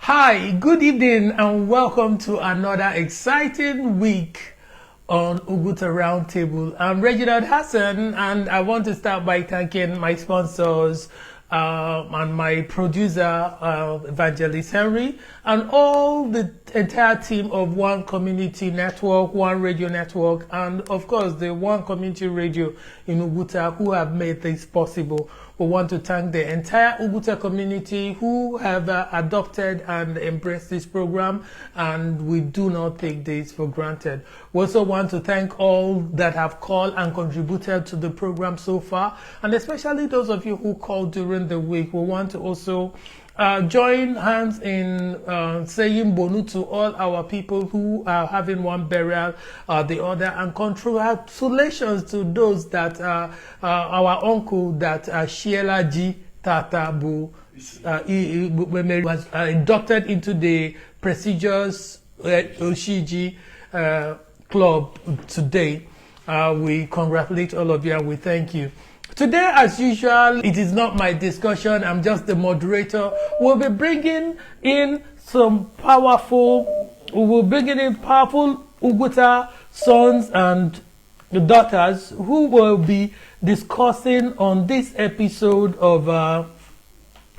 Hi, good evening and welcome to another exciting week on Oguta Roundtable. I'm Reginald Hassan and I want to start by thanking my sponsors and my producer, Evangelist Henry, and all the entire team of One Community Network, One Radio Network, and of course the One Community Radio in Oguta who have made this possible. We want to thank the entire Oguta community who have adopted and embraced this program, and we do not take this for granted. We also want to thank all that have called and contributed to the program so far, and especially those of you who called during the week. We want to also join hands in saying bonu to all our people who are having one burial or the other, and congratulations to those that our uncle that Sheila G. Tatabu was inducted into the prestigious Oshiji club today. We congratulate all of you and we thank you. Today, as usual, it is not my discussion. I'm just the moderator. We'll be bringing in powerful Oguta sons and daughters who will be discussing on this episode of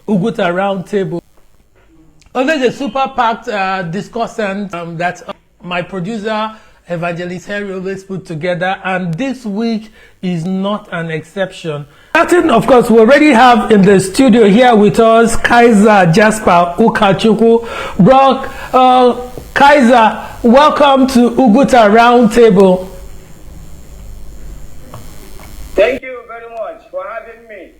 Oguta Roundtable. Under the super packed discussant that my producer Evangelist Henry always put together, and this week is not an exception. Starting, of course, we already have in the studio here with us Kaiser Jasper Ukachukwu. Bro, Kaiser, welcome to Oguta Roundtable. Thank you very much for having me.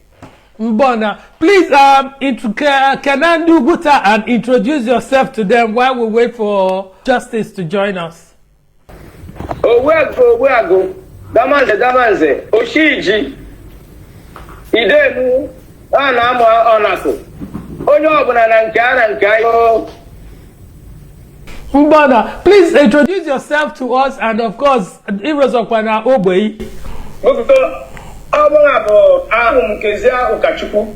Mbona, please can I do Oguta and introduce yourself to them while we wait for Justice to join us? Oweago, Damanze, Oshiji, Idemu, Anama Onako, Onyobuna Nankana and Kayo. Mbona, please introduce yourself to us, and of course, Irozokwana Obey. Abonabo, Ahum Kezia Okachuku,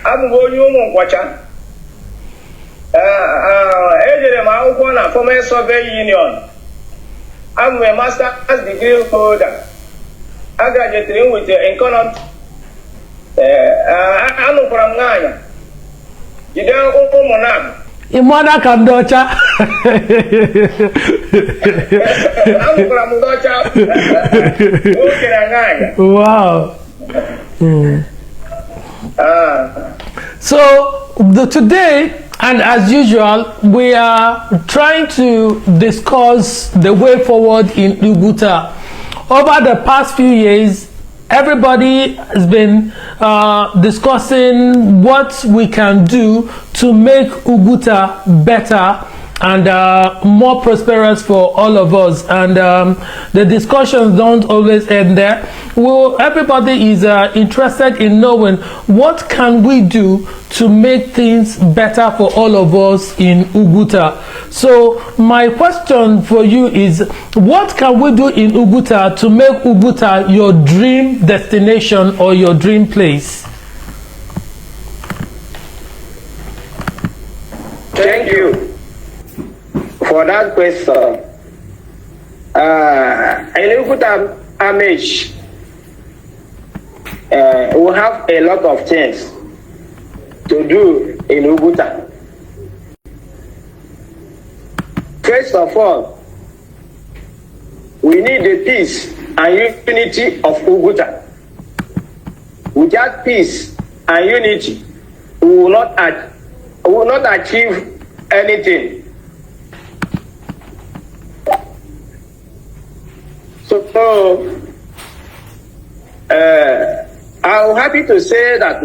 Abugoyum Wacha, Ejerema Ukwana, former Soviet Union. I'm a master's degree holder. I graduated with economics. I'm from Ghana. You don't open Monam. Imwana Kandocha. I'm from Docha. Wow. So today, and as usual, we are trying to discuss the way forward in Oguta. Over the past few years, everybody has been discussing what we can do to make Oguta better and more prosperous for all of us, and the discussions don't always end there. Well, everybody is interested in knowing what can we do to make things better for all of us in Oguta. So my question for you is, what can we do in Oguta to make Oguta your dream destination or your dream place? Thank you for that question. In Oguta image, we have a lot of things to do in Oguta. First of all, we need the peace and unity of Oguta. Without peace and unity, we will not achieve anything. So I'm happy to say that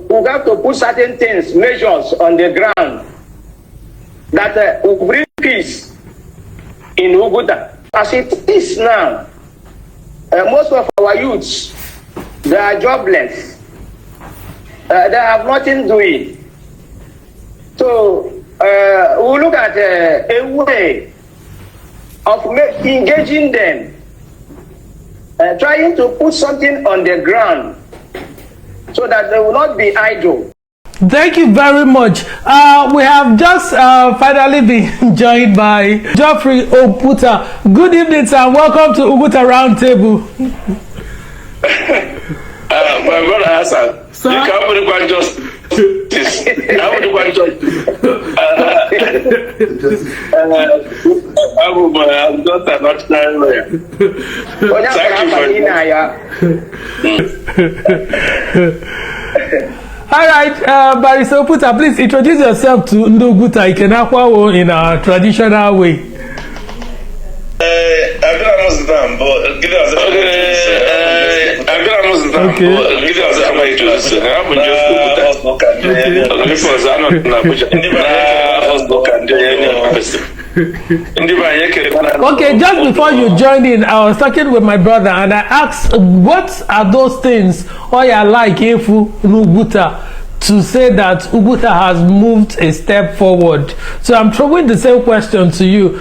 we have to put certain things, measures on the ground that will bring peace in Oguta. As it is now, most of our youths, they are jobless. They have nothing doing. So we look at a way of engaging them, trying to put something on the ground so that they will not be idle. Thank you very much. We have just finally been joined by Geoffrey Oguta. Good evening, sir. Welcome to Oguta Roundtable. My brother Hassan, Sir? you can't put it quite justice. I would want I'm just an ordinary lawyer. Thank you for All right, Barrister Oguta, please introduce yourself to Oguta Ikenakwawo in our traditional way. I've been a Muslim, but give us I've been a Muslim, but give us a Okay, just before you joined in, I was talking with my brother and I asked, what are those things Oya like Ifu Oguta to say that Oguta has moved a step forward? So I'm throwing the same question to you.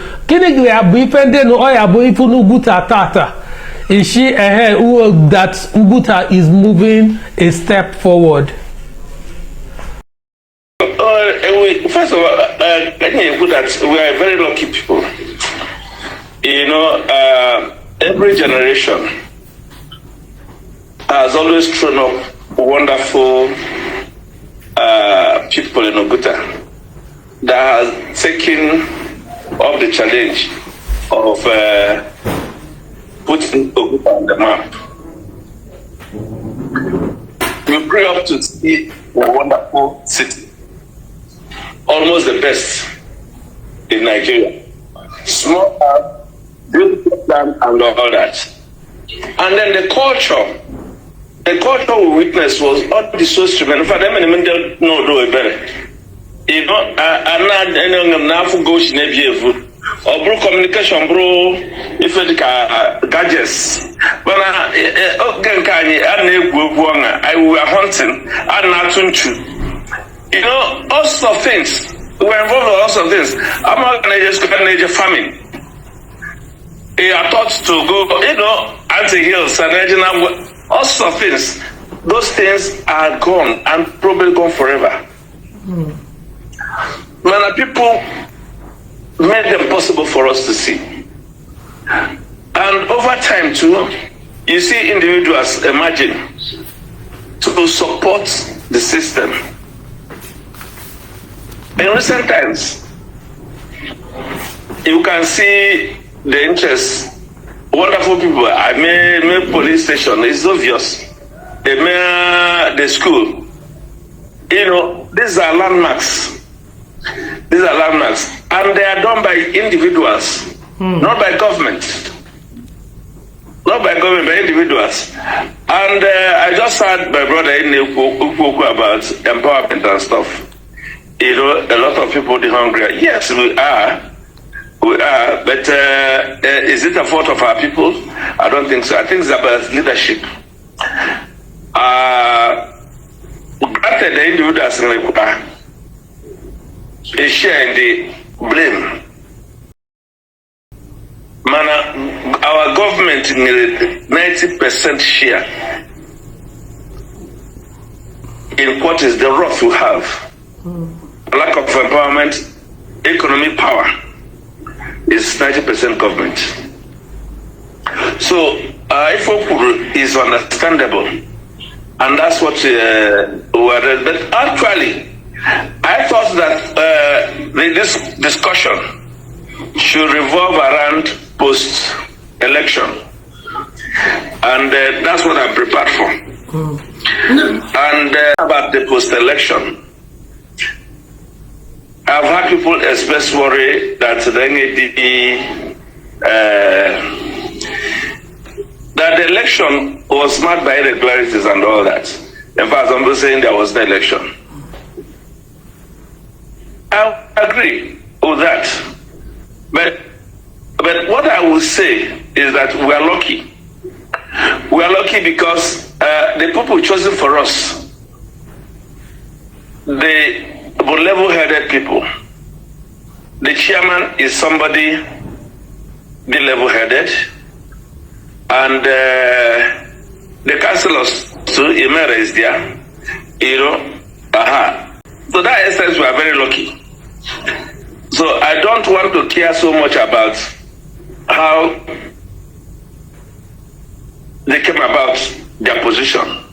Is she ahead that Oguta is moving a step forward? First of all, I think that we are very lucky people. You know, every generation has always thrown up wonderful people in Oguta that has taken up the challenge of putting Oguta on the map. We pray up to see a wonderful city. Almost the best in Nigeria. Small town, beautiful land, and all that. And then the culture we witnessed was all the social men. For them, they don't know better. You know, I'm not go or bro communication, bro. If it gadgets, but I were hunting, I'm not you know, all sorts of things. We're involved in all sorts of things. I'm not going to just manage a famine. You are taught to go, you know, anti-hills and all sorts of things. Those things are gone and probably gone forever. When people made them possible for us to see. And over time too, you see individuals emerging to support the system. In recent times, you can see the interest. Wonderful people. I mean, police station. It's obvious. The school. You know, these are landmarks. These are landmarks, and they are done by individuals, not by government. Not by government, by individuals. And I just heard my brother in about empowerment and stuff. You know, a lot of people are hungry. Yes, we are. But is it a fault of our people? I don't think so. I think it's about leadership. Granted, the individuals they share the blame. Our government needed 90% share in what is the rough we have. Lack of empowerment, economic power is 90% government. So IFOPUR is understandable, and that's what we are. But actually, I thought that this discussion should revolve around post-election, and that's what I'm prepared for. And about the post-election, I've had people express worry that that the election was marked by irregularities and all that. In fact, I'm saying there was no election. I agree with that. But what I will say is that we are lucky. We are lucky because the people chosen for us, they were level-headed people. The chairman is somebody, the level-headed, and the councillors, so Imera is there, you know, to that extent, we are very lucky. So I don't want to care so much about how they came about their position.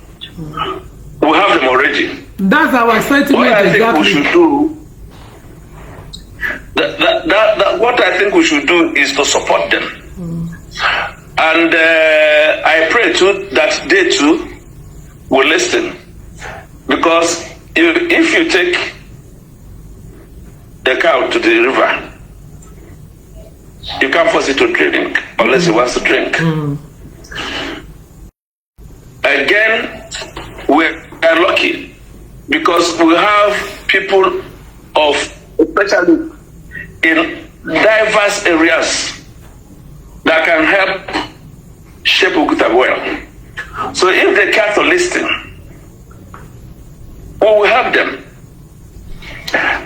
We have them already. That's our sentiment. What I think exactly. we should do, what I think we should do is to support them. And I pray too that they too will listen. Because if you take the cow to the river, you can't force it to drink unless it wants to drink. Again, we are lucky because we have people of, especially in diverse areas, that can help shape Oguta well. So if they care to listen, we will help them.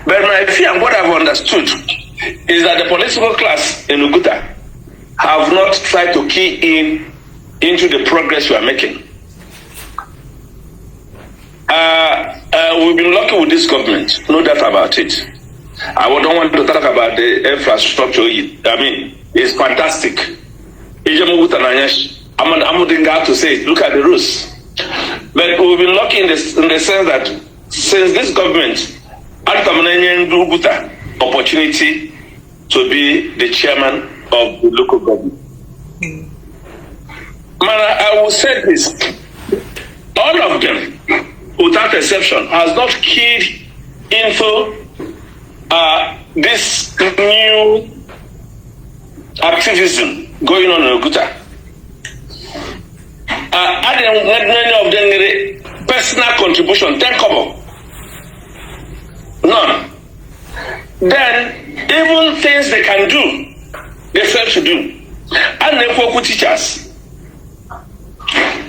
But my fear and what I've understood is that the political class in Oguta have not tried to key in into the progress we are making. We've been lucky with this government, no doubt about it. I don't want to talk about the infrastructure. I mean, it's fantastic. I'm not going to say, look at the roads. But we've been lucky in the sense that since this government, opportunity to be the chairman of the local government. I will say this, all of them, without exception, has not keyed into this new activism going on in Oguta. Many of them personal contribution, 10 kobo. None. Then, even things they can do, they fail to do. And they work with teachers.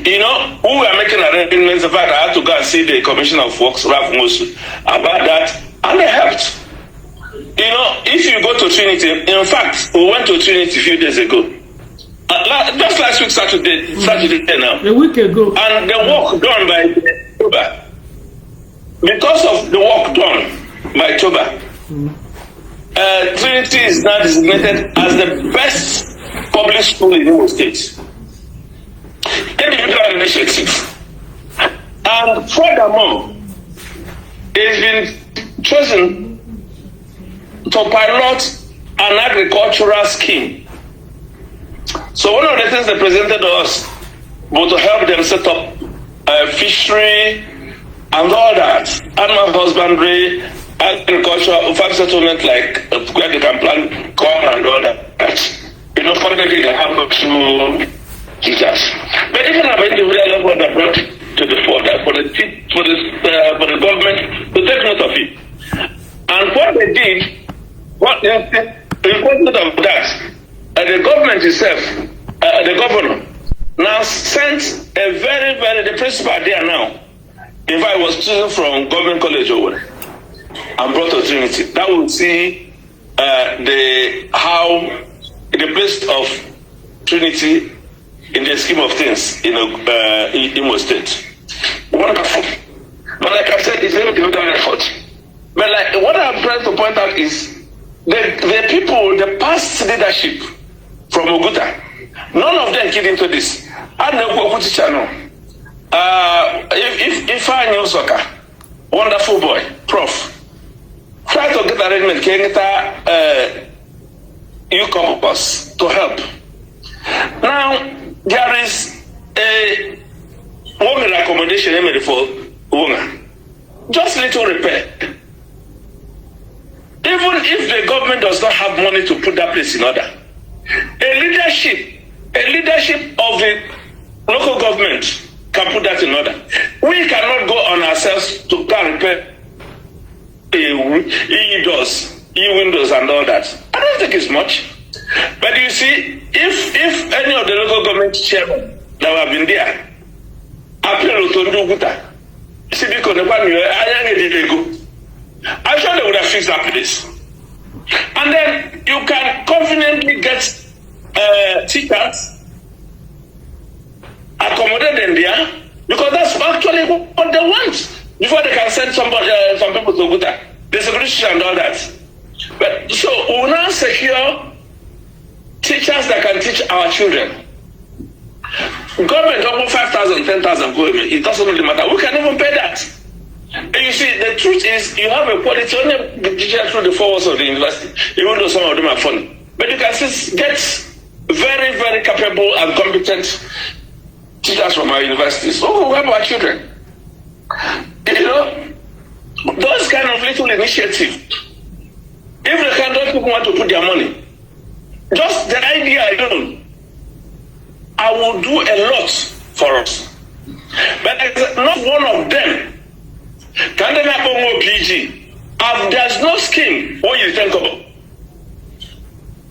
You know, who were making arrangements. In fact, I had to go and see the Commissioner of Works, Ralph Mosu, about that, and they helped. You know, if you go to Trinity, in fact, we went to Trinity a few days ago. Just last week, Saturday now. A week ago. And the work done by Toba. Because of the work done by Toba, Trinity is now designated as the best public school in Imo State. Individual initiative. And furthermore, it's been chosen to pilot an agricultural scheme. So one of the things they presented to us was to help them set up fishery and all that, animal husbandry, agriculture, farm settlement, like where they can plant corn and all that. You know, fortunately they have to teachers. But even at the individual level, they brought to the fore for the government to take note of it. And what they did, the importance of that, the government itself, the governor, now sent a the principal there now. In fact, it was chosen from Government College Owerri and brought to Trinity. That will see how the place of Trinity in the scheme of things in Imo State. Wonderful. But like I said, it's very individual effort. But like what I'm trying to point out is the people, the past leadership from Oguta, none of them keyed into this. I know Oguta channel. If I knew soccer, wonderful boy, prof. Try to get arrangement, you come up us to help. Now there is a woman accommodation for woman. Just little repair. Even if the government does not have money to put that place in order, a leadership of the local government can put that in order. We cannot go on ourselves to go and repair e-doors, e-windows and all that. I don't think it's much. But you see, if any of the local government chairmen that have been there appeal to Oguta, I'm sure they would have fixed that place. And then you can conveniently get teachers, accommodate them there, because that's actually what they want before they can send somebody, some people to Oguta. The security and all that. But so we will now secure teachers that can teach our children. Government open 5,000, 10,000, it doesn't really matter. We can even pay that. And you see, the truth is, you have a quality only the teacher through the 4 walls of the university, even though some of them are funny. But you can still get very, very capable and competent teachers from our universities. So we help our children. You know, those kind of little initiatives, if the kind of people want to put their money, just the idea alone, I will do a lot for us. But not one of them can they have more PG. There's no scheme what you think about.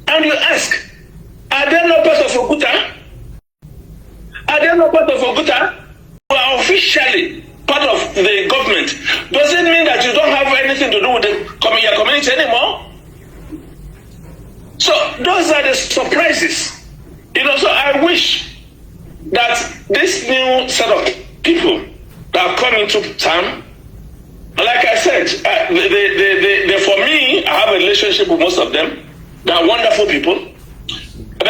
And you ask, are they not part of Oguta? Are they not part of Oguta? Who are officially part of the government. Does it mean that you don't have anything to do with your community anymore? So those are the surprises. You know, so I wish that this new set of people that are coming to town, like I said, for me, I have a relationship with most of them. They are wonderful people. But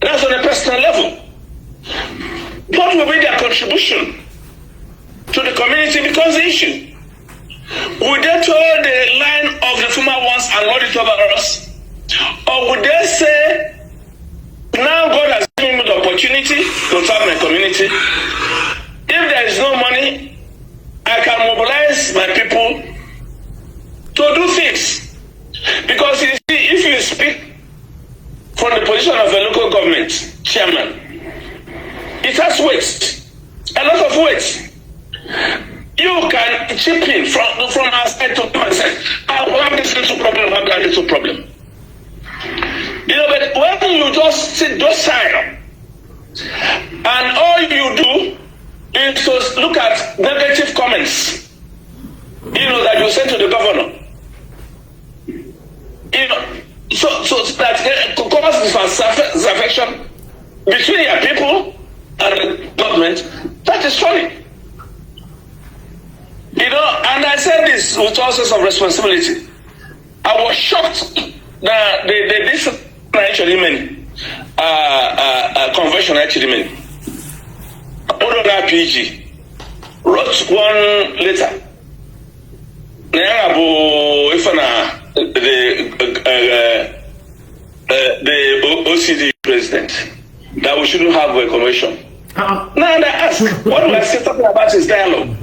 that's on a personal level. What will be their contribution to the community becomes the issue? Would they toe the line of the former ones and lord it over us? Or would they say, now God has given me the opportunity to serve my community. If there is no money, I can mobilize my people to do things. Because you see, if you speak from the position of a local government chairman, it has weight, a lot of weight. You can chip in from our side to my side. I have this little problem, I have that little problem. You know, but when you just sit docile and all you do is to look at negative comments, you know, that you send to the governor, you know, so that to cause disaffection between your people and the government, that is funny. You know, and I said this with all sorts of responsibility. I was shocked that this actually many convention actually many. Oguta PG wrote one letter. The OCD president that we shouldn't have a convention. Now I ask, what we are still talking about is dialogue.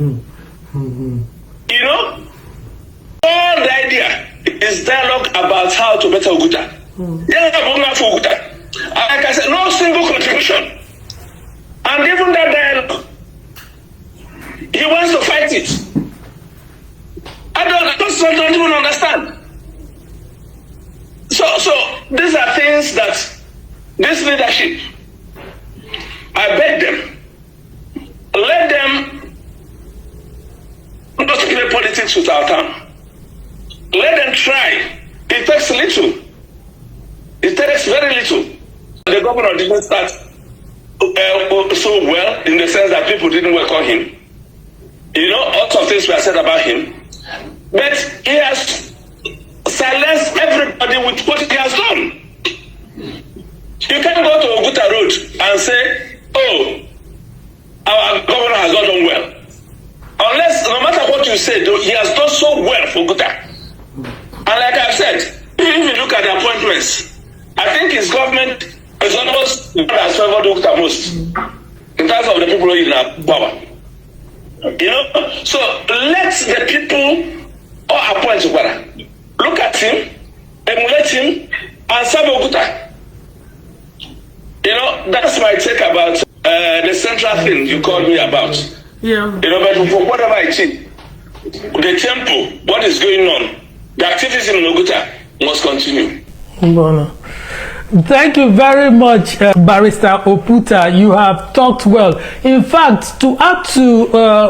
You know, all the idea is dialogue about how to better Oguta. Like I said, no single contribution. And even that dialogue, he wants to fight it. I don't even understand. So these are things that this leadership, I beg them, let them not play politics with our town. Let them try. It takes little. It takes very little. The governor didn't start so well in the sense that people didn't welcome him. You know, all sorts of things were said about him. But he has silenced everybody with what he has done. You can't go to Oguta Road and say, oh, our governor has not done well. Unless, no matter what you say, he has done so well for Oguta. And like I've said, if you look at the appointments, I think his government is almost what has favored Oguta most in terms of the people in power. You know, so let the people all appoint Oguta. Look at him, emulate him, and serve Oguta. You know, that's my take about the central thing you called me about. Yeah. You know, but for whatever I think, the tempo, what is going on, the activities in Oguta must continue. Bona. Thank you very much, Barrister Oputa. You have talked well. In fact, to add to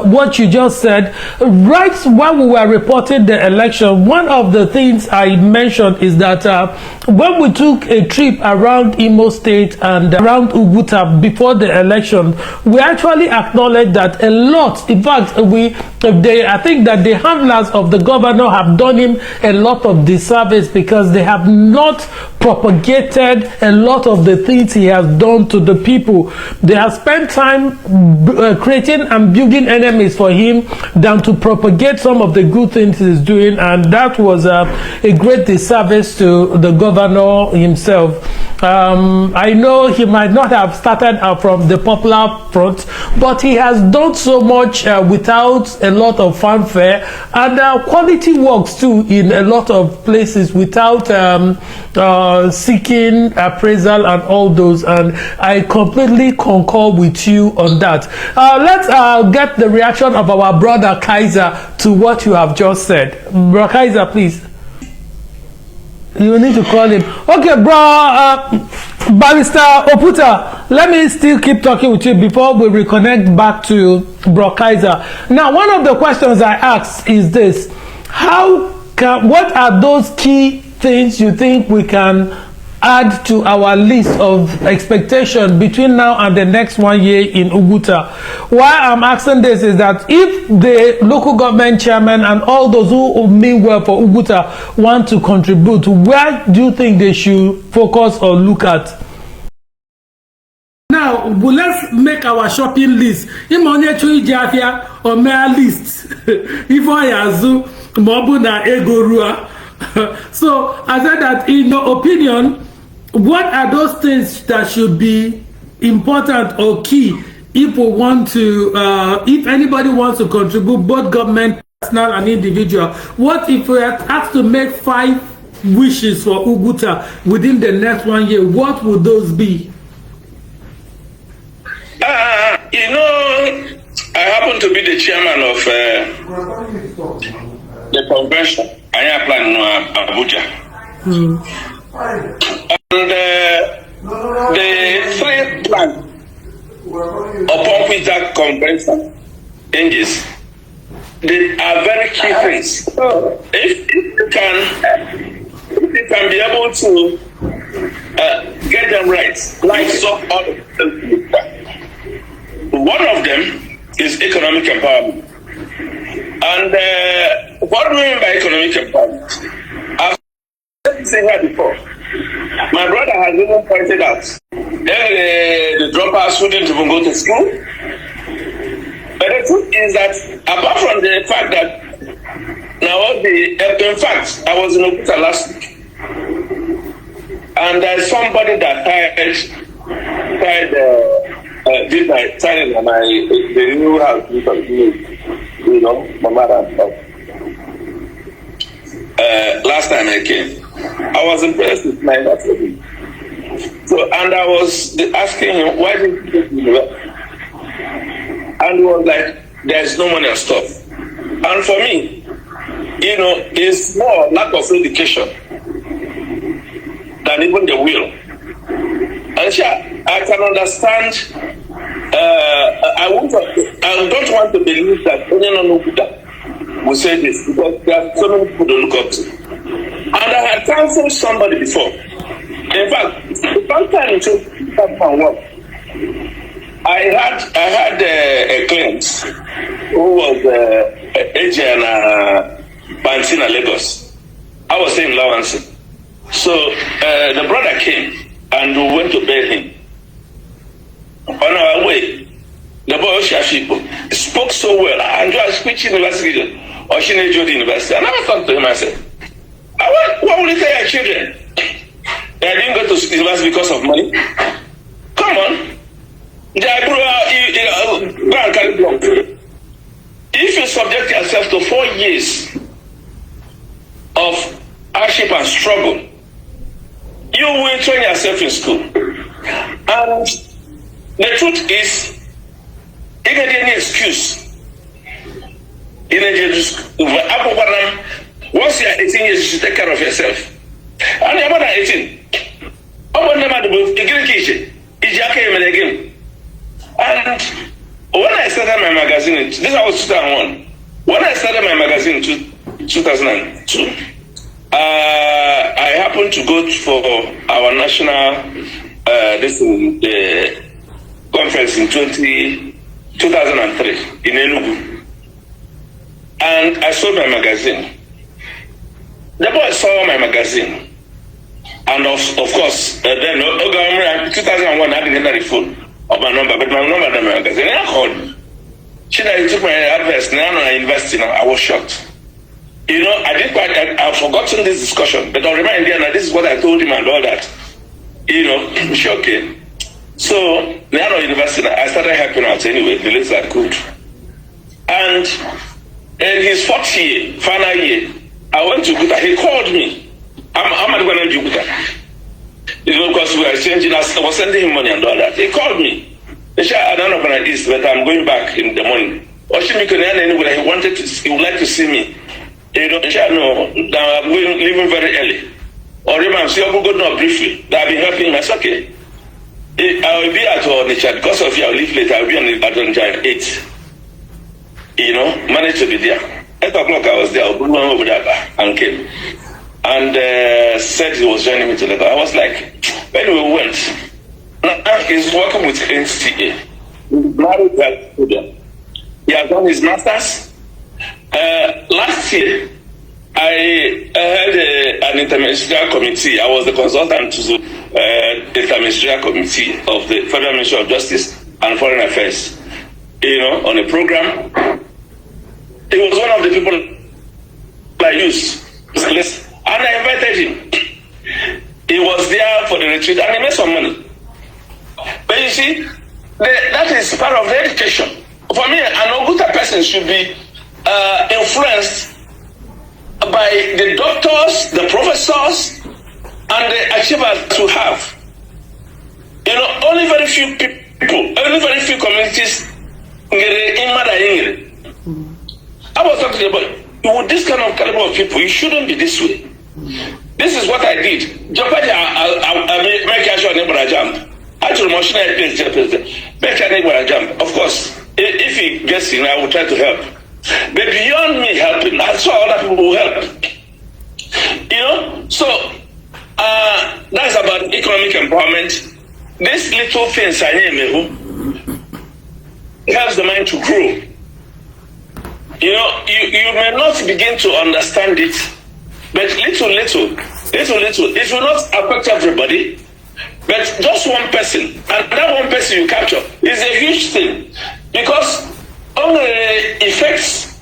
what you just said, right when we were reporting the election, one of the things I mentioned is that when we took a trip around Imo State and around Oguta before the election, we actually acknowledged that a lot, in fact, I think that the handlers of the governor have done him a lot of disservice because they have not propagated a lot of the things he has done to the people. They have spent time creating and building enemies for him than to propagate some of the good things he's doing, and that was a great disservice to the governor himself. I know he might not have started from the popular front, but he has done so much without a lot of fanfare, and quality works too in a lot of places without seeking appraisal and all those, and I completely concur with you on that. Let's get the reaction of our brother Kaiser to what you have just said. Bro Kaiser, please. You need to call him. Okay, bro. Barrister Oputa, let me still keep talking with you before we reconnect back to Bro Kaiser. Now, one of the questions I asked is this: what are those key things you think we can add to our list of expectations between now and the next 1 year in Oguta? Why I'm asking this is that if the local government chairman and all those who mean well for Oguta want to contribute, where do you think they should focus or look at? Now, let's make our shopping list. Imonye chui jafia or mere list. If I azu mobuna egorua. So I said that in your opinion, what are those things that should be important or key if we want to, if anybody wants to contribute, both government, personal and individual? What if we are asked to make 5 wishes for Oguta within the next 1 year? What would those be? You know, I happen to be the chairman of the convention. I am planning Abuja. And the 3 plan upon which that convention hinges, they are very key things. If you can be able to get them right, like so one of them is economic empowerment. And what do we mean by economic empowerment? I've said here before. My brother has even pointed out the dropouts who didn't even go to school. But the truth is that apart from the fact that in fact, I was in Oguta last week, and there's somebody that did my signing on the new house, you know, my mother and stuff. Last time I came, I was impressed with my nephew. So, and I was asking him, why did you go to university? And he was like, there's no money and stuff. And for me, you know, it's more lack of education than even the will. And sure, I can understand. I don't want to believe that anyone will say this, because there are so many people to look up to. And I had counseled somebody before. In fact, the first time in 2001, I had a client who was agent Bantina, Lagos. I was saying Lawansi. So the brother came and we went to bed him. On our way, the boy Oshiashipo spoke so well. I enjoyed speech university or Shinejo University. And I talked to him, I said, what will you tell your children? They didn't go to university because of money? Come on. If you subject yourself to 4 years of hardship and struggle, you will train yourself in school. And the truth is, you get any excuse. Once you are 18 years, you should take care of yourself. And you're more than 18. one never the Igrikish, Ijaka again. And when I started my magazine, this was 2001. When I started my magazine in 2002, I happened to go for our national conference in 2003 in Enugu. And I sold my magazine. The boy saw my magazine. And of course, then 2001, I didn't get the phone of my number, but my number in the magazine. I called. I took my advice, now I invest in it. I was shocked. You know, I've forgotten this discussion, but I'll remind you, this is what I told him and all that. You know, shocking. So, now I invest in it. I started helping out anyway, the least I could. And in his fourth year, final year, I went to Oguta. He called me. I'm not going to do Oguta. You know, because we were exchanging, I was sending him money and all that. He called me. He said, I don't know when it is, but I'm going back in the morning. He would like to see me. You know, he said, no, I'm leaving very early. Or remember, see, I'm going to briefly. I've been helping him. I said, okay. I will be at Onitsha. Because of you, I'll leave later. I'll be at Onitsha at 8. You know, managed to be there. 8 o'clock I was there. I went over there and came. And said he was joining me to Lagos. I was like, when we went, now he's working with NCA. He's married to a student. He has done his master's. Last year, I had an interministerial committee. I was the consultant to the interministerial committee of the Federal Ministry of Justice and Foreign Affairs. You know, on a program. He was one of the people I used. And I invited him. He was there for the retreat and he made some money. But you see, that is part of the education. For me, an Oguta person should be influenced by the doctors, the professors, and the achievers to have. You know, only very few people, only very few communities I was talking about, with this kind of caliber of people, you shouldn't be this way. This is what I did. I make sure I jump. Actually, make sure jump. Of course, if he gets in, I will try to help. But beyond me helping, I saw other people who help. You know, so that's about economic empowerment. These little things I name helps the mind to grow. You know, you may not begin to understand it, but little, it will not affect everybody, but just one person, and that one person you capture is a huge thing, because only effects,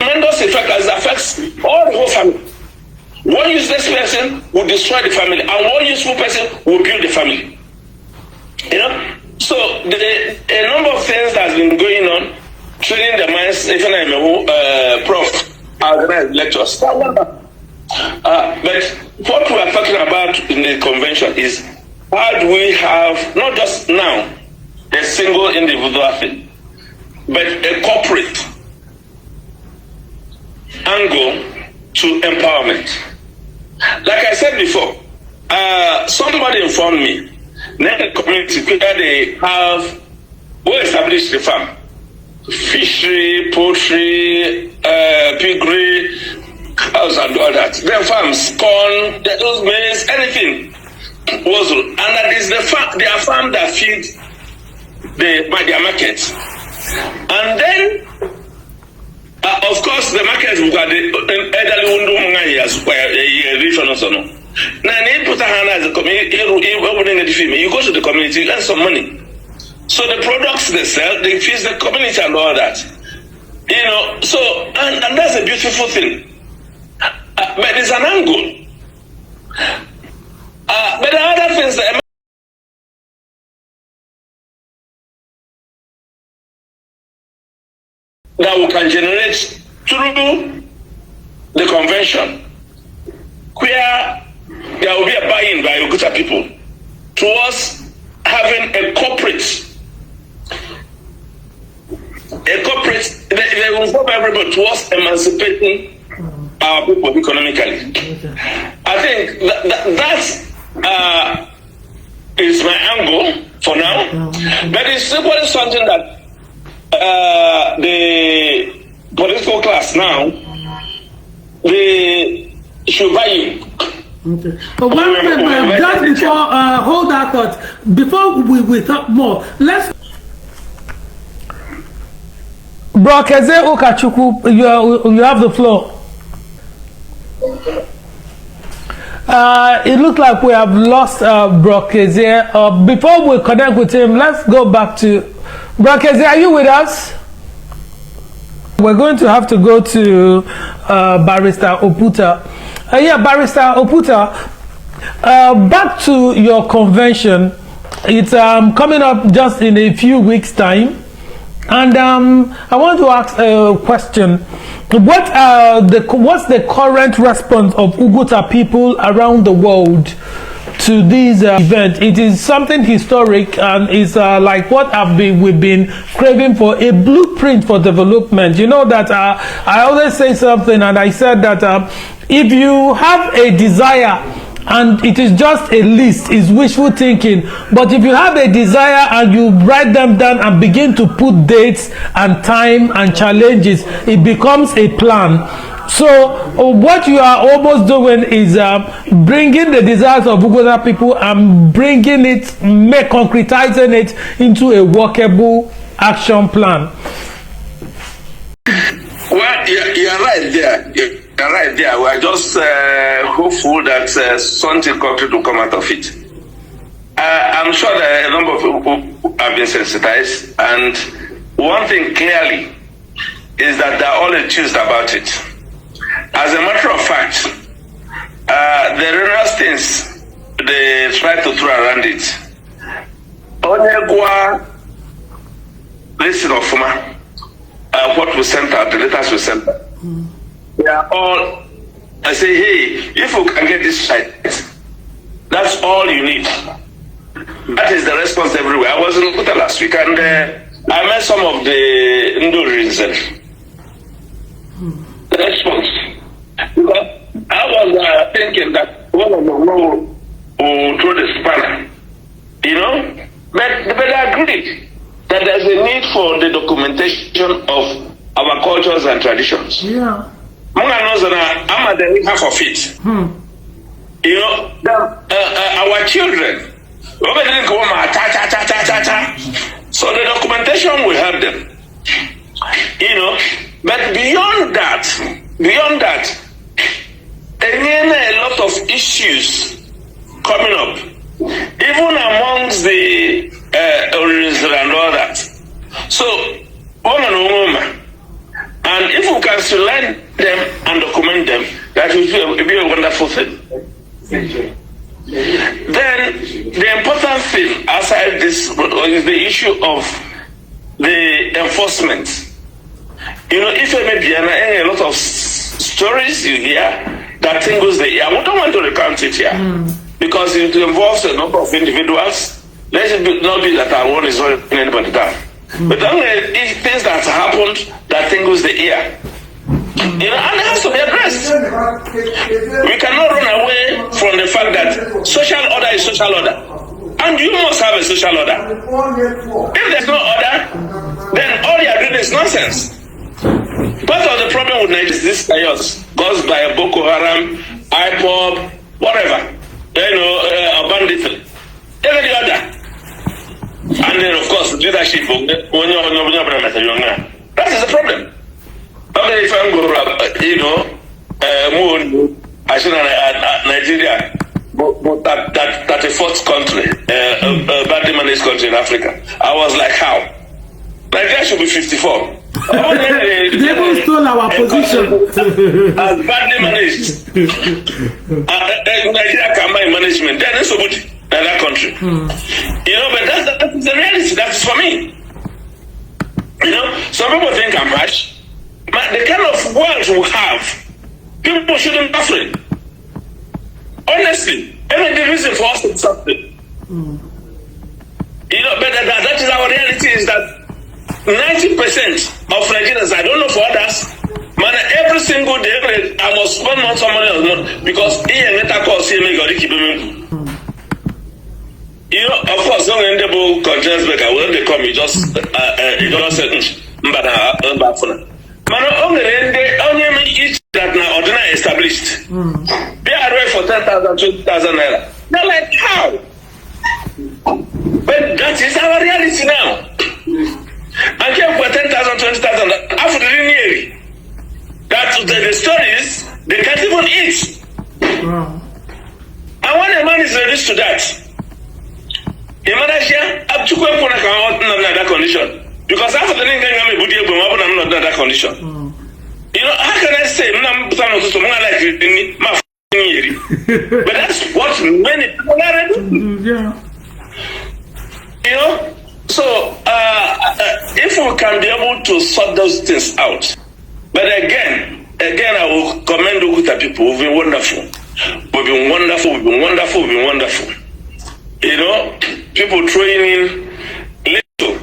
tremendous effect as affects all the whole family. One useless person will destroy the family, and one useful person will build the family. You know, so a number of things that has been going on, training the minds, even Prof, organized lectures. But what we are talking about in the convention is how do we have, not just now, a single individual thing, but a corporate angle to empowerment. Like I said before, somebody informed me that the community they have well-established the farm. Fishery, poultry, piggery, cows and all that. Their farms, corn, those maize, anything. And that is their farm that feeds their market. And then, of course, the market will got the elderly window region also. Now, they put a hand as a community, you go to the community, you earn some money. So the products they sell, they feed the community and all that. You know, so, and that's a beautiful thing. But there's an angle. But the other things that we can generate through the convention, where there will be a buy-in by Oguta people towards having a corporate, they will involve everybody towards emancipating our people economically. I think that's is my angle for now. But it's equally something that the political class now, they should value. Okay. But just before, hold that thought. Before we talk more, let's. Bro Keze Okachukwu, you have the floor. It looks like we have lost Bro Keze. Before we connect with him, let's go back to Bro Keze. Are you with us? We're going to have to go to Barrister Oguta. Yeah, Barrister Oguta, back to your convention. It's coming up just in a few weeks' time. And I want to ask a question. What's the current response of Oguta people around the world to this event? It is something historic, and it's like what we've been craving for, a blueprint for development. You know that I always say something, and I said that if you have a desire and it is just a list, is wishful thinking. But if you have a desire and you write them down and begin to put dates and time and challenges, it becomes a plan. So what you are almost doing is bringing the desires of Oguta people and bringing it, concretizing it into a workable action plan. Well, you're right there. You're right there. We're just hopeful that something concrete will come out of it. I'm sure that a number of people have been sensitized, and one thing clearly is that they're all enthused about it. As a matter of fact, the numerous things they try to throw around it. Listen of what we sent out, the letters we sent out. They are all, I say, hey, if you can get this right, that's all you need. That is the response everywhere. I was in Oguta last week, and I met some of the Ndurins. The response. Because I was thinking that one of the world will throw the spanner, you know? But I agreed that there's a need for the documentation of our cultures and traditions. Yeah. Munga knows that I'm at the half of it. You know, our children, so the documentation will help them. You know, but beyond that, a lot of issues coming up, even amongst the and all that. So, woman, and if we can still learn them and document them, that will be a wonderful thing. Then the important thing outside this is the issue of the enforcement. You know, if there may be a lot of stories you hear that tingles the ear, I don't want to recount it here because it involves a number of individuals. Let it not be that our one is not anybody down. But then things that happened that tingles the ear. You know, and it has to be addressed. We cannot run away from the fact that social order is social order. And you must have a social order. If there's no order, then all you are doing is nonsense. Part of the problem with Nigeria is this chaos caused by Boko Haram, IPOB, whatever. You know, banditry. Every other. And then, of course, leadership. That is the problem. Okay, if I'm going, you know, I should Nigeria, but that a fourth country, badly managed country in Africa. I was like, how? Nigeria should be 54. They even stole our position. As badly managed. Nigeria can buy management. Then it's somebody in that country. You know, but that's the reality. That's for me. You know, some people think I'm harsh. But the kind of world we have, people shouldn't be afraid. Honestly, any the reason for us to do something. You know, but that is our reality is that 90% of Nigerians, I don't know for others, man, every single day I must spend on someone else because he and Neta call CMA got to keep him. You know, of course, when the book continues back, when they come, you just say, Man, only each that now ordinary established. They are ready for 10,000, 20,000 naira. They're like, how? But that is our reality now. And here for 10,000, 20,000 after the linear. That's the stories, they can't even eat. Wow. And when a man is reduced to that, a manager up to go for that condition. Because after the thing I'm not in that condition. You know, how can I say but that's what many people are doing. Yeah. You know? So if we can be able to sort those things out. But again, I will commend Oguta people. We've been wonderful. We've been wonderful. You know, people throwing in little,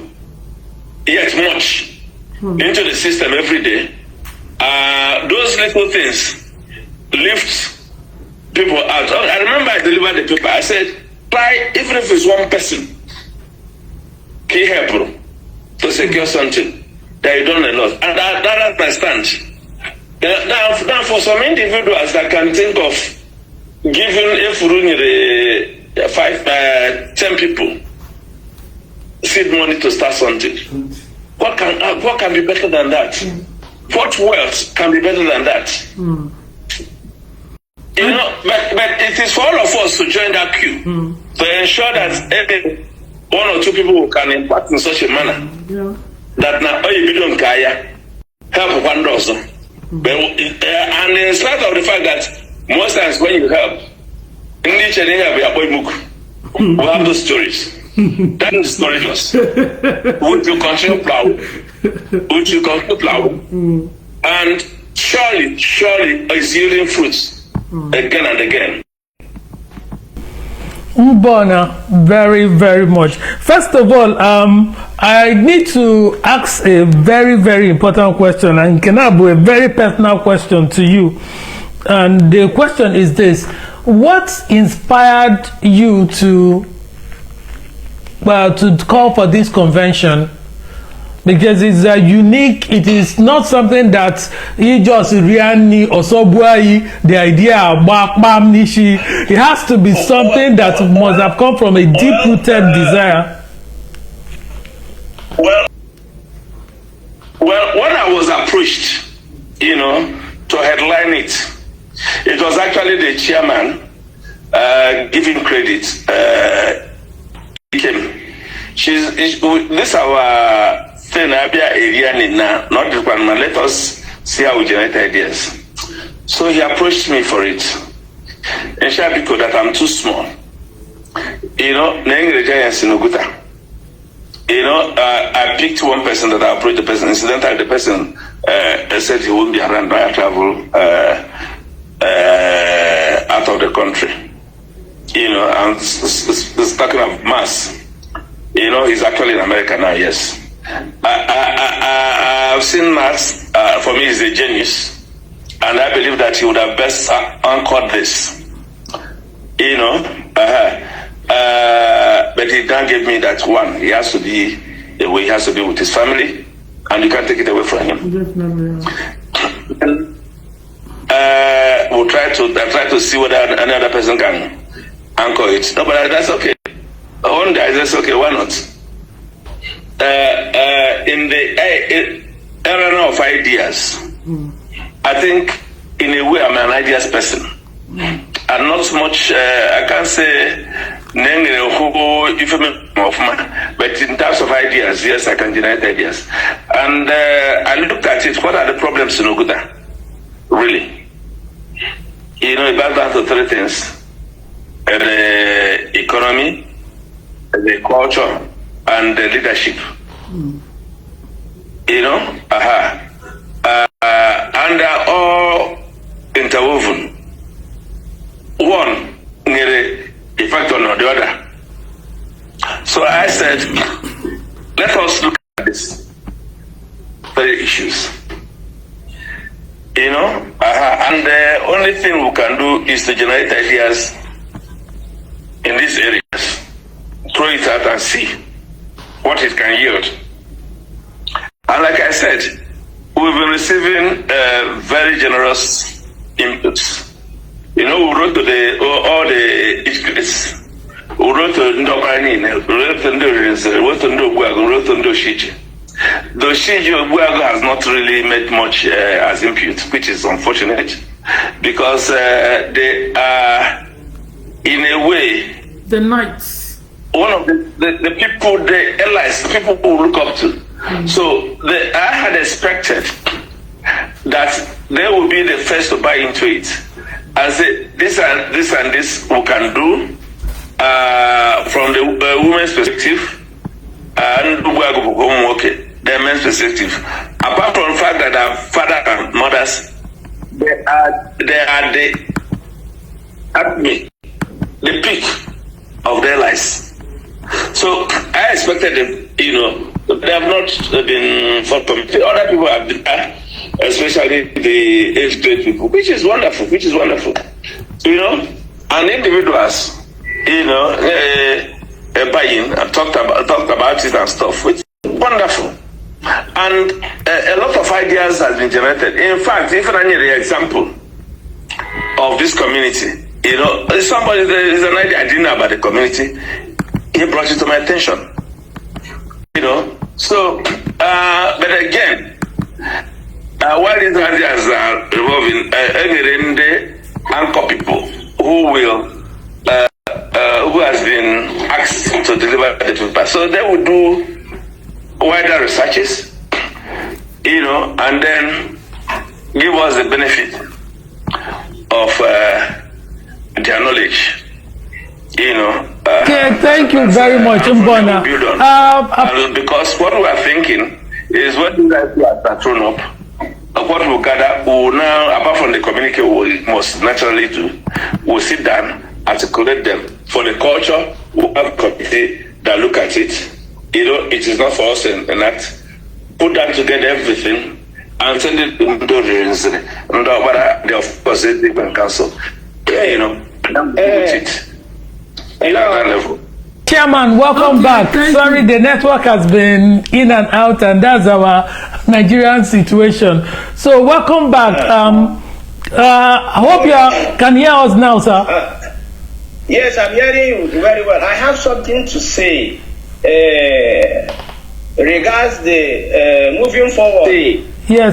yet much into the system every day. Those little things lift people out. I remember I delivered the paper. I said, try, even if it's one person, key help to secure something that you don't know. And that's my stand. Now, for some individuals that can think of giving a 10 people seed money to start something, what can be better than that? What wealth can be better than that? You know, but it is for all of us to join that queue to ensure that every one or two people can impact in such a manner that now all you don't care help one person. But, and in spite of the fact that most times when you help, we have those stories. That is storyless. Would you continue plowing? And surely is yielding fruits again and again. Mbona, very, very much. First of all, I need to ask a very, very important question, and Kenabu, a very personal question to you. And the question is this: what inspired you to call for this convention? Because it's unique. It is not something that you just really or so the idea of nishi. It has to be something that must have come from a deep-rooted desire. Well, when I was approached, you know, to headline it, it was actually the chairman giving credit. He came. This our thing area now, not the one. Let us see how we generate ideas. So he approached me for it. And because that I'm too small. You know, the giants in Oguta. You know, I picked one person that I approached the person. Incidentally, the person said he wouldn't be around by travel out of the country. You know, and it's talking of mass. You know, he's actually in America now, yes. I've seen Max, for me, he's a genius. And I believe that he would have best anchored this. You know, but he can't give me that one. He has to be the way he has to be with his family, and you can't take it away from him. Definitely. We'll try to see whether another person can anchor it. No, but that's okay. One day, that's okay. Why not? In the era of ideas, I think in a way I'm an ideas person. And not so much, I can't say, but in terms of ideas, yes, I can generate ideas. And I looked at it, what are the problems in Oguta? Really? You know, it boils down to three things: the economy, the culture, and the leadership. You know, and they're all interwoven. One near the effect on the other. So I said, let us look at this three issues. You know, and the only thing we can do is to generate ideas in these areas. throw it out and see what it can yield. And like I said, we've been receiving very generous inputs. You know, we wrote to all the entities. We wrote to Ndokani, we wrote to Ndorinze, we wrote to Ndogwago, we wrote to Ndoshiji. Though Shiji Ogwago has not really made much as input, which is unfortunate, because they are, in a way, the knights. One of the people, the allies, the people who look up to. So I had expected that they would be the first to buy into it. And say, this and this we can do from the women's perspective and the men's perspective. Apart from the fact that our fathers and mothers, they are the peak of their lives. So I expected them, they have not been forthcoming. Other people have been, especially the eighth grade people, which is wonderful. And individuals, buying and talked about it and stuff, which is wonderful. And a lot of ideas has been generated. In fact, even an example of this community, somebody, there is an idea I didn't know about the community. He brought it to my attention. So, but again, while these ideas are revolving, any anchor people who has been asked to deliver the paper. So they will do wider researches, and then give us the benefit of their knowledge. Okay, thank you very much, Mbona. Because what we are thinking is what you guys are thrown up, what we'll gather, we'll now, apart from the community, we must naturally do, we'll sit down, articulate them. For the culture, we'll have a committee that look at it. It is not for us an act. Put that together, everything, and send it to the and of course, the council. With it. Chairman, welcome back. Sorry, the network has been in and out, and that's our Nigerian situation. So, welcome back. I hope you can hear us now, sir. Yes, I'm hearing you very well. I have something to say regards the moving forward. Yes.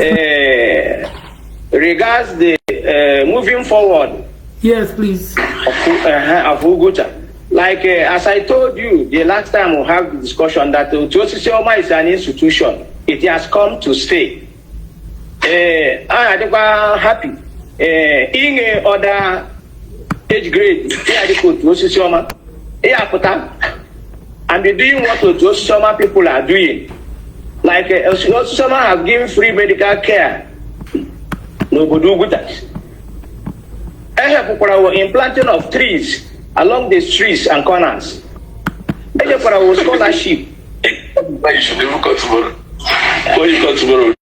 Regards the moving forward. Yes, please. Of Oguta. Like, as I told you the last time we had the discussion that Osisioma is an institution. It has come to stay. I am happy. In a other age grade, Osisioma, and they're doing what Osisioma people are doing. Like, Osisioma have given free medical care. Nobody do that. I have our implanting of trees along the streets and corners. I have our scholarship.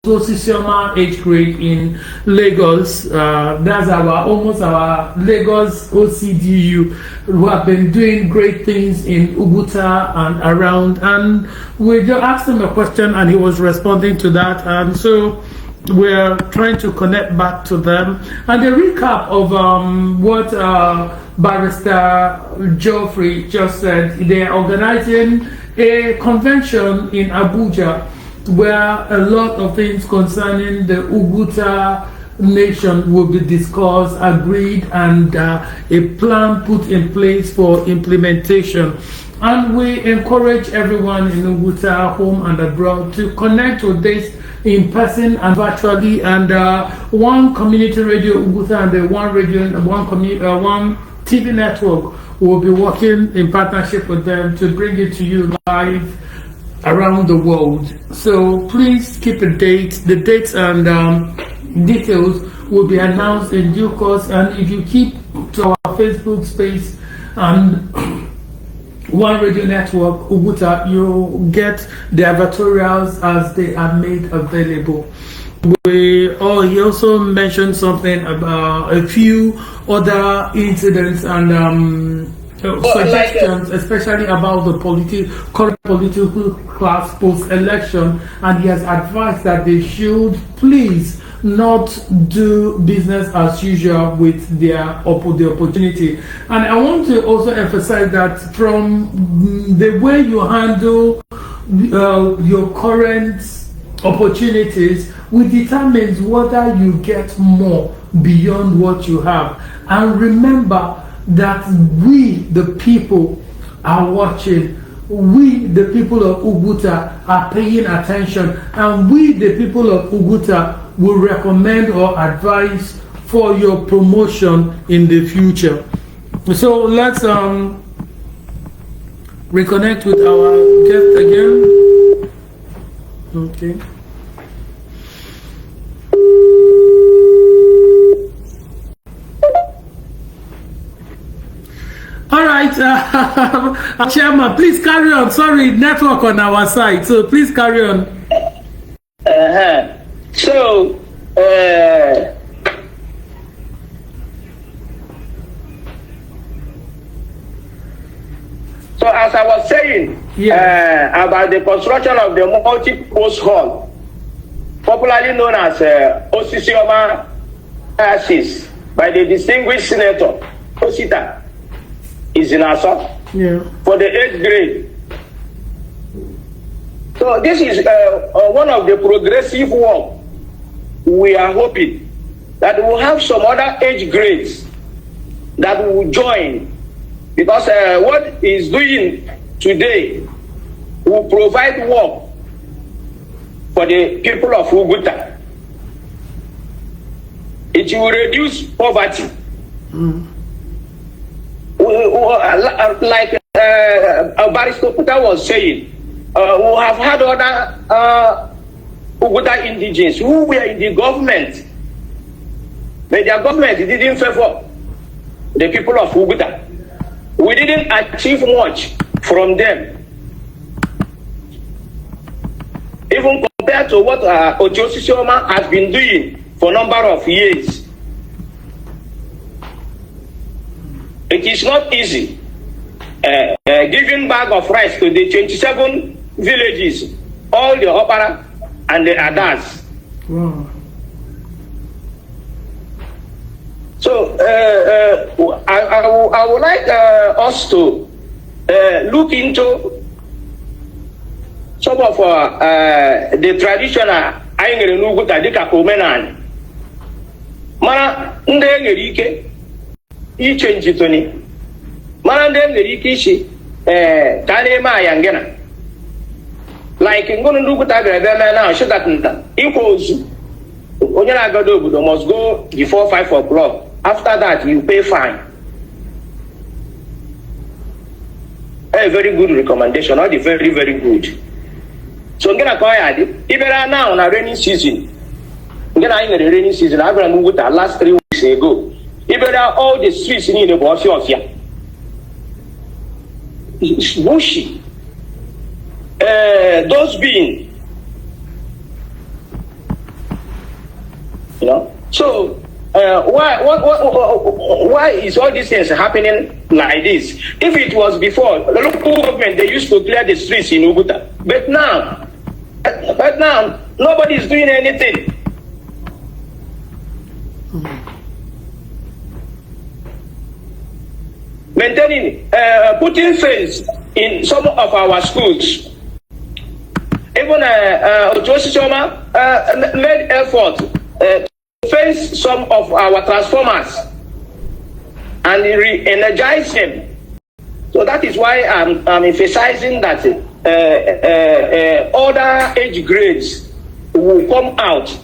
Osisioma age grade in Lagos. That's almost our Lagos OCDU, who have been doing great things in Oguta and around. And we just asked him a question, and he was responding to that. And so we're trying to connect back to them. And the recap of what Barrister Geoffrey just said, they're organizing a convention in Abuja where a lot of things concerning the Oguta nation will be discussed, agreed, and a plan put in place for implementation. And we encourage everyone in Oguta, home and abroad, to connect with this in person and virtually. And one community radio Oguta and the one radio, one TV network will be working in partnership with them to bring it to you live around the world. So please keep a date. The dates and details will be announced in due course. And if you keep to our Facebook space and One Radio Network Oguta, you get the advertorials as they are made available. He also mentioned something about a few other incidents and Suggestions, especially about the current political class post-election, and he has advised that they should please not do business as usual with the opportunity. And I want to also emphasize that from the way you handle your current opportunities will determine whether you get more beyond what you have. And remember that we, the people, are watching. We, the people of Oguta, are paying attention, and we, the people of Oguta, will recommend or advise for your promotion in the future. So let's reconnect with our guest again. Okay. All right, Chairman, please carry on. Sorry, network on our side, so please carry on. So, as I was saying, about the construction of the multi-post hall, popularly known as Osisioma Assis, by the distinguished senator Osita, is in Asa for the 8th grade. So this is one of the progressive work. We are hoping that we'll have some other age grades that will join, because what is doing today will provide work for the people of Oguta. It will reduce poverty. Like Barrister Puta was saying, we have had other Oguta indigenes who were in the government, but their government didn't favor the people of Oguta. We didn't achieve much from them, even compared to what Otiosisioma has been doing for a number of years. It is not easy giving bag of rice to the 27 villages, all the opera and the Adas. Wow. So I would like us to look into some of the traditional Aingere Nuguta dika Omenan. Mana nde ngere ike ichenji toni. Mana nde ngere ike ishi kane ma yangena. Like ngono Nuguta grebe na shudata ikozu. Onyana Godo must go before 5 o'clock. After that, you pay fine. A very good recommendation, not very, very good. So I'm gonna call you. Even now on a rainy season, I'm gonna in the rainy season. I'm gonna move the last 3 weeks ago. Even all the streets in the Bossy of here. It's bushy. Those being, you know. So why is all these things happening like this? If it was before, the local government, they used to clear the streets in Oguta, but now nobody is doing anything. Maintaining, putting fence in some of our schools. Even Otiosisioma made effort to fence some of our transformers and re-energize them. So that is why I'm emphasizing that other age grades will come out,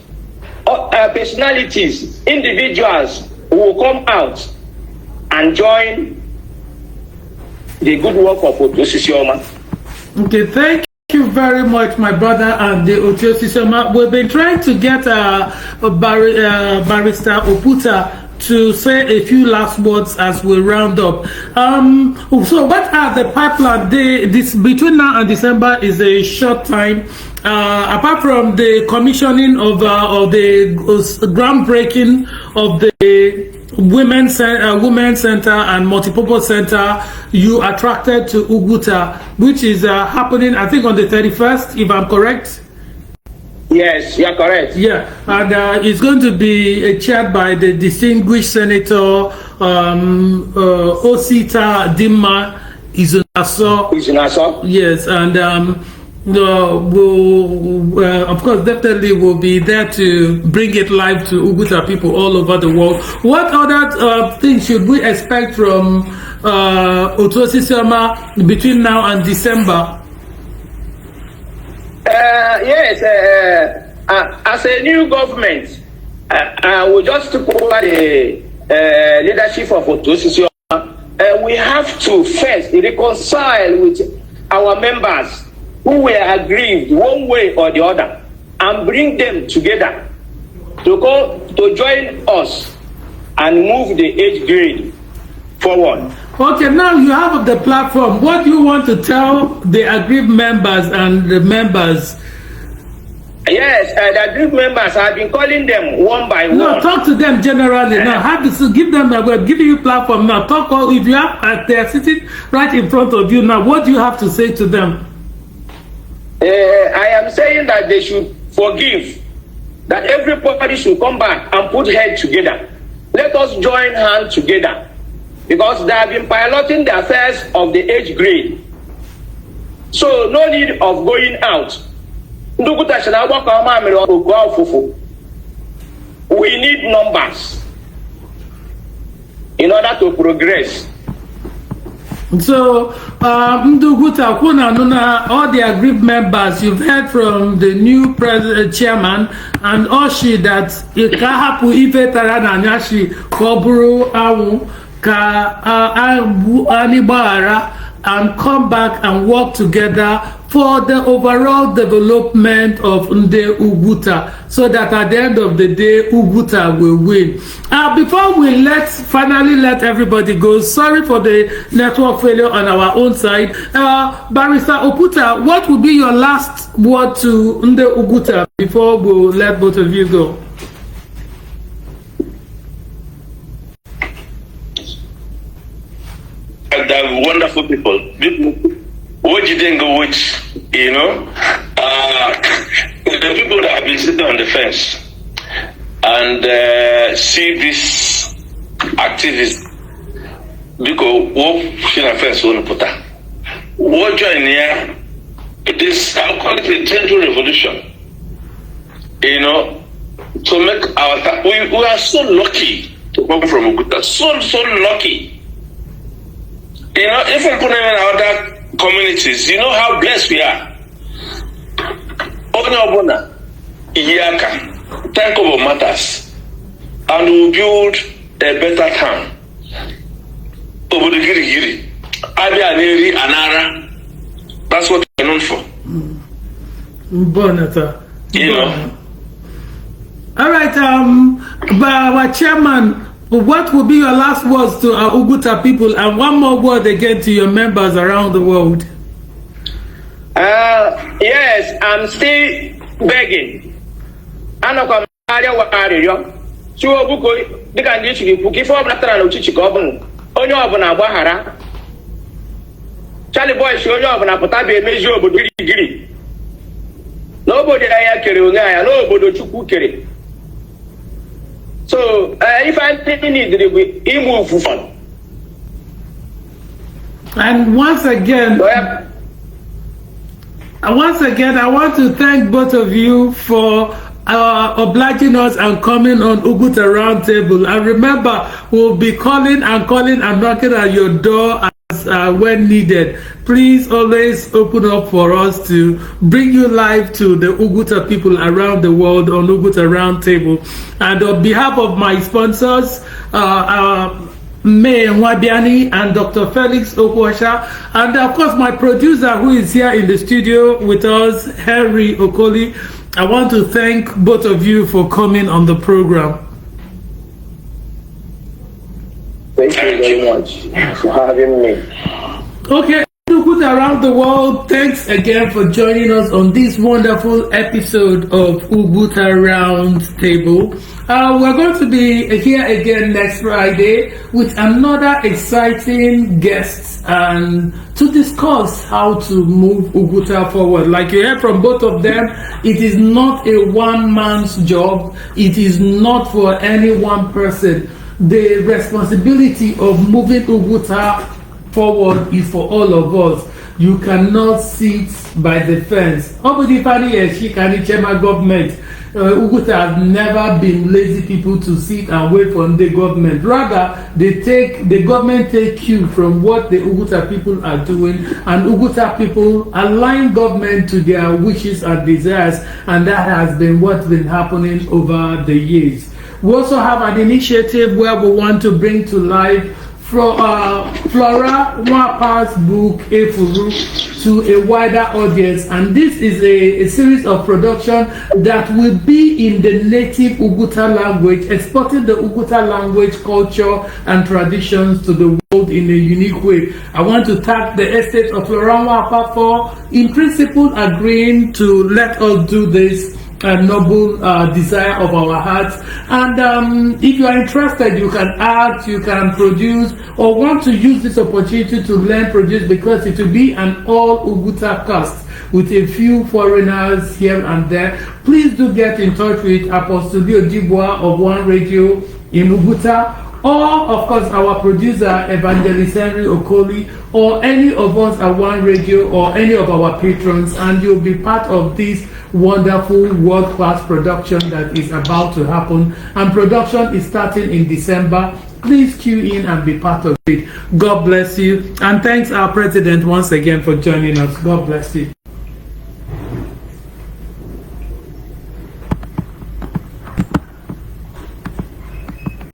personalities, individuals will come out and join the good work of Otiosisioma. Okay, thank you very much, my brother and the Otiosisioma. We've been trying to get Barrister Oputa to say a few last words as we round up. So what are the pipeline? This between now and December is a short time. Apart from the commissioning of the groundbreaking of the women's center and multipurpose center, you attracted to Oguta, which is happening, I think, on the 31st, if I'm correct. Yes, you're correct. Yeah, and it's going to be chaired by the distinguished Senator Osita Dimma Izunaso. Yes, and we'll, of course, definitely will be there to bring it live to Oguta people all over the world. What other things should we expect from Otosi Soma between now and December? Yes, as a new government, we just took over the leadership of Otosi Soma. We have to first reconcile with our members who were aggrieved one way or the other, and bring them together to join us and move the age grade forward. Okay, now you have the platform. What do you want to tell the aggrieved members and the members? Yes, the aggrieved members, I've been calling them one by one. No, talk to them generally. Now, have to give them. We're giving you platform now. Talk. If you have, they're sitting right in front of you now. What do you have to say to them? I am saying that they should forgive, that everybody should come back and put heads together. Let us join hands together, because they have been piloting the affairs of the age grade. So no need of going out. We need numbers in order to progress. So, Nduguta, all the aggrieved members, you've heard from the new president, chairman, and Oshi that Ikahapu Ife Tarananyashi Koburu Awu Ka Anibara, and come back and work together for the overall development of Nde Oguta, so that at the end of the day, Oguta will win. Before we finally let everybody go, sorry for the network failure on our own side. Barrister Oputa, what will be your last word to Nde Oguta before we let both of you go? They're wonderful people. What you think of which, the people that have been sitting on the fence and see this activist because what should fence on put what join here, it is, I'll call it a gentle revolution, to make our we are so lucky to come from Oguta, so lucky. If we put them in other communities, you know how blessed we are. Obuna, Iyaka, think about matters, and we'll build a better town. Over the Giri, Abia Neri, Anara. That's what we're known for. Bonata. All right, our chairman, what will be your last words to our Oguta people, and one more word again to your members around the world? Yes, I'm still begging. Charlie boy, show you up and Apatabi measure obodo giri. Nobody aya kere ungaya, nobody chuku kere. So if I need the move fun. And once again, I want to thank both of you for obliging us and coming on Oguta Roundtable. And remember, we'll be calling and knocking at your door when needed. Please always open up for us to bring you live to the Oguta people around the world on Oguta Roundtable. And on behalf of my sponsors, May Nwabiani and Dr. Felix Okwasha, and of course my producer who is here in the studio with us, Henry Okoli, I want to thank both of you for coming on the program. Thank you very much for having me. Okay, Uguta around the world, thanks again for joining us on this wonderful episode of Oguta Roundtable. We're going to be here again next Friday with another exciting guest and to discuss how to move Oguta forward. Like you heard from both of them, it is not a one-man's job. It is not for any one person. The responsibility of moving Oguta forward is for all of us. You cannot sit by the fence. Government. Oguta has never been lazy people to sit and wait for the government. Rather, the government take cue from what the Oguta people are doing, and Oguta people align government to their wishes and desires, and that has been what's been happening over the years. We also have an initiative where we want to bring to life Flora Nwapa's book Efuru to a wider audience, and this is a series of production that will be in the native Oguta language, exporting the Oguta language, culture and traditions to the world in a unique way. I want to thank the estate of Flora Nwapa for in principle agreeing to let us do this noble desire of our hearts. And if you are interested, you can act, you can produce, or want to use this opportunity to learn produce, because it will be an all Oguta cast with a few foreigners here and there. Please do get in touch with Apostle Dibwa of One Radio in Oguta, or of course our producer Evangelist Henry Okoli, or any of us at One Radio, or any of our patrons, and you'll be part of this wonderful world-class production that is about to happen. And production is starting in December. Please tune in and be part of it. God bless you, and thanks our president once again for joining us. God bless you.